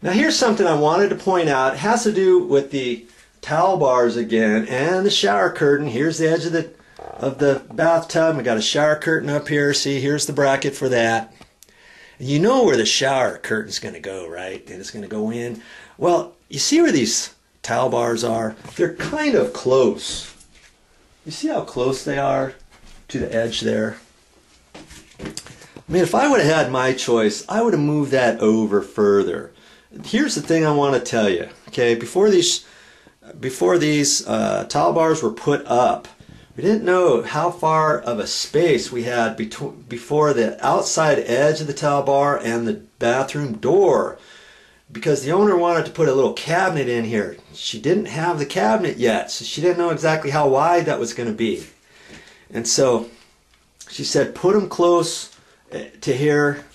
Now here's something I wanted to point out. It has to do with the towel bars again and the shower curtain. Here's the edge of the bathtub. I got a shower curtain up here. See, here's the bracket for that. You know where the shower curtain's going to go, right? And it's going to go in. Well, you see where these towel bars are? They're kind of close. You see how close they are to the edge there? I mean, if I would have had my choice, I would have moved that over further. Here's the thing I want to tell you. Okay, before these towel bars were put up, we didn't know how far of a space we had before the outside edge of the towel bar and the bathroom door, because the owner wanted to put a little cabinet in here. She didn't have the cabinet yet, so she didn't know exactly how wide that was going to be. And so she said, put them close to here.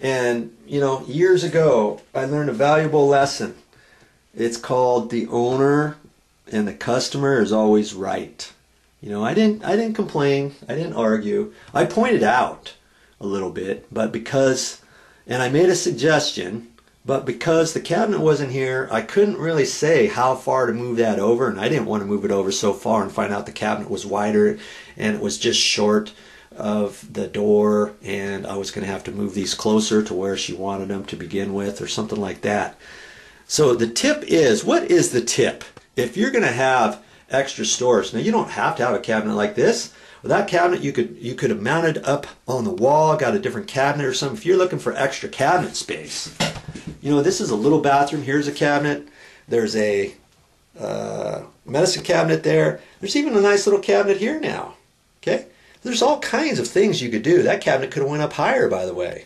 And, you know, years ago, I learned a valuable lesson. It's called the owner and the customer is always right. You know, I didn't complain. I didn't argue. I pointed out a little bit, and I made a suggestion, but because the cabinet wasn't here, I couldn't really say how far to move that over, and I didn't want to move it over so far and find out the cabinet was wider and it was just short of the door, and I was going to have to move these closer to where she wanted them to begin with or something like that. So the tip is, what is the tip? If you're going to have extra storage, now you don't have to have a cabinet like this. With that cabinet, you could have mounted up on the wall, got a different cabinet or something. If you're looking for extra cabinet space, you know, this is a little bathroom. Here's a cabinet. There's a medicine cabinet there. There's even a nice little cabinet here now. Okay, there's all kinds of things you could do. That cabinet could have went up higher, by the way.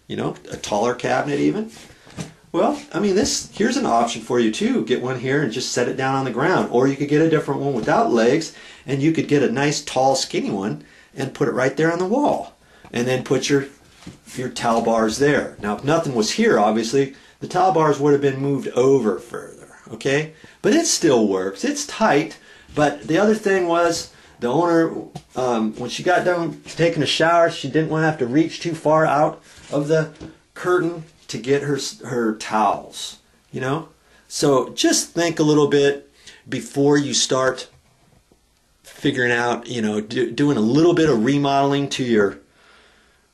You know, a taller cabinet even. Well, I mean, here's an option for you too. Get one here and just set it down on the ground. Or you could get a different one without legs, and you could get a nice tall skinny one and put it right there on the wall. And then put your towel bars there. Now, if nothing was here, obviously, the towel bars would have been moved over further, okay? But it still works. It's tight. But the other thing was, the owner, when she got done taking a shower, she didn't want to have to reach too far out of the curtain to get her towels, you know? So just think a little bit before you start figuring out, you know, doing a little bit of remodeling to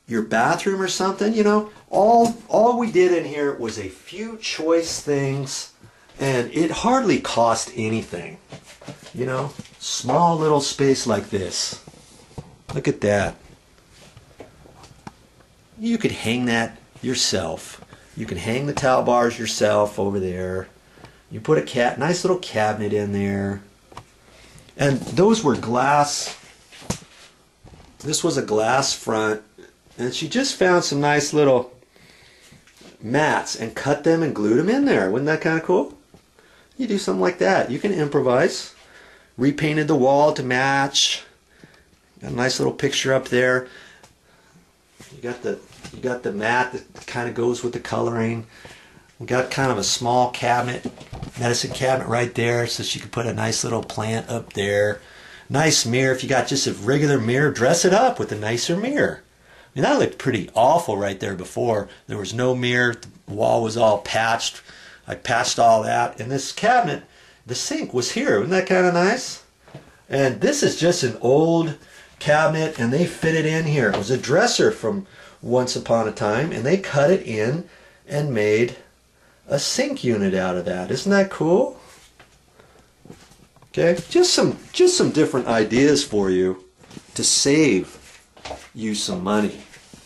your bathroom or something, you know? All we did in here was a few choice things, and it hardly cost anything, you know? Small little space like this. Look at that. You could hang that yourself. You can hang the towel bars yourself over there. You put a nice little cabinet in there. And those were glass. This was a glass front. And she just found some nice little mats and cut them and glued them in there. Wasn't that kind of cool? You do something like that. You can improvise. Repainted the wall to match. Got a nice little picture up there. You got the mat that kind of goes with the coloring. We got kind of a small cabinet, medicine cabinet right there, so she could put a nice little plant up there. Nice mirror. If you got just a regular mirror, dress it up with a nicer mirror. I mean, that looked pretty awful right there before. There was no mirror. The wall was all patched. I patched all that. And this cabinet, the sink was here. Isn't that kind of nice? And this is just an old cabinet, and they fit it in here. It was a dresser from once upon a time, and they cut it in and made a sink unit out of that. Isn't that cool? Okay, just some different ideas for you to save you some money.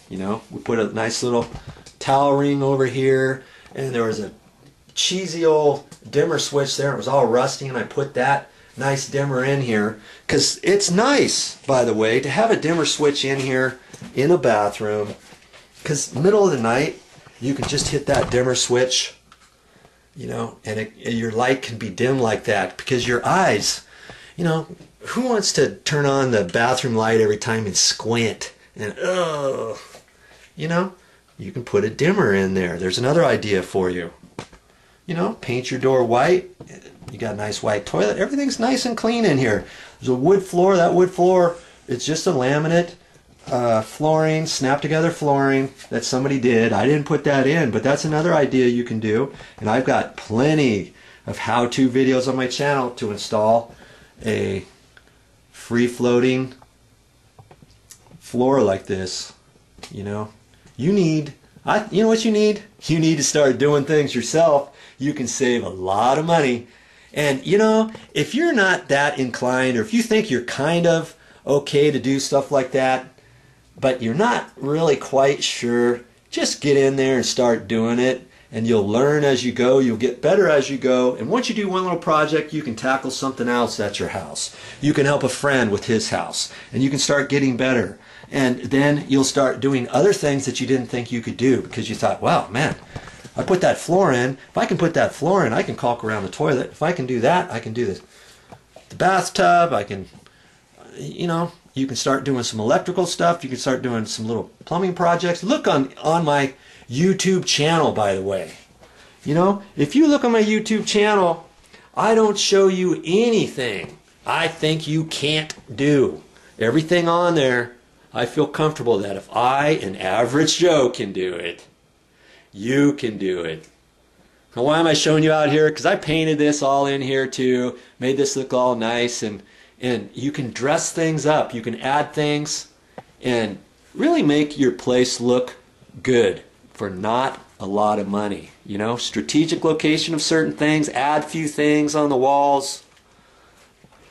You know, we put a nice little towel ring over here, and there was a cheesy old dimmer switch there. It was all rusty, and I put that nice dimmer in here because it's nice, by the way, to have a dimmer switch in here in a bathroom, because middle of the night you can just hit that dimmer switch, you know, and your light can be dim like that, because your eyes, you know, who wants to turn on the bathroom light every time and squint and you know, you can put a dimmer in there. There's another idea for you. You know, paint your door white. You got a nice white toilet. Everything's nice and clean in here. There's a wood floor. That wood floor, it's just a laminate flooring, snap together flooring that somebody did. I didn't put that in, but that's another idea you can do. And I've got plenty of how-to videos on my channel to install a free-floating floor like this. You know, you know what you need? You need to start doing things yourself. You can save a lot of money. And you know, if you're not that inclined, or if you think you're kind of okay to do stuff like that, but you're not really quite sure, just get in there and start doing it, and you'll learn as you go. You'll get better as you go, and once you do one little project, you can tackle something else at your house. You can help a friend with his house, and you can start getting better. And then you'll start doing other things that you didn't think you could do, because you thought, wow, man, I put that floor in. If I can put that floor in, I can caulk around the toilet. If I can do that, I can do the bathtub. I can, you know, you can start doing some electrical stuff. You can start doing some little plumbing projects. Look on my YouTube channel, by the way. You know, if you look on my YouTube channel, I don't show you anything I think you can't do. Everything on there, I feel comfortable that if I, an average Joe, can do it, you can do it. Now, why am I showing you out here? Because I painted this all in here too, made this look all nice, and you can dress things up. You can add things and really make your place look good for not a lot of money. You know, strategic location of certain things, add few things on the walls,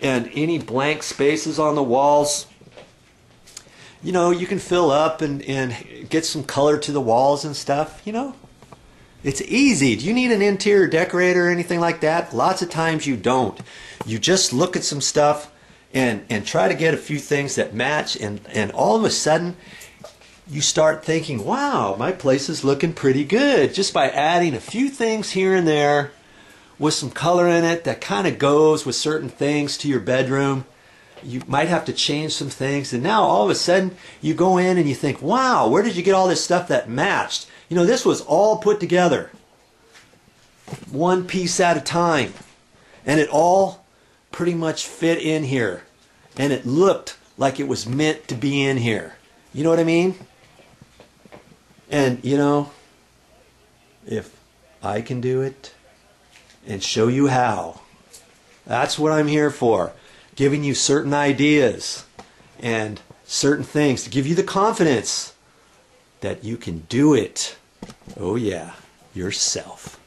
and any blank spaces on the walls, you know, you can fill up and get some color to the walls and stuff, you know. It's easy. Do you need an interior decorator or anything like that? Lots of times you don't. You just look at some stuff and try to get a few things that match, and all of a sudden you start thinking, wow, my place is looking pretty good, just by adding a few things here and there with some color in it that kind of goes with certain things to your bedroom. You might have to change some things, and now all of a sudden you go in and you think, wow, where did you get all this stuff that matched? You know, this was all put together one piece at a time, and it all pretty much fit in here, and it looked like it was meant to be in here. You know what I mean? And you know, if I can do it and show you how, that's what I'm here for. Giving you certain ideas and certain things to give you the confidence that you can do it. Oh yeah, yourself.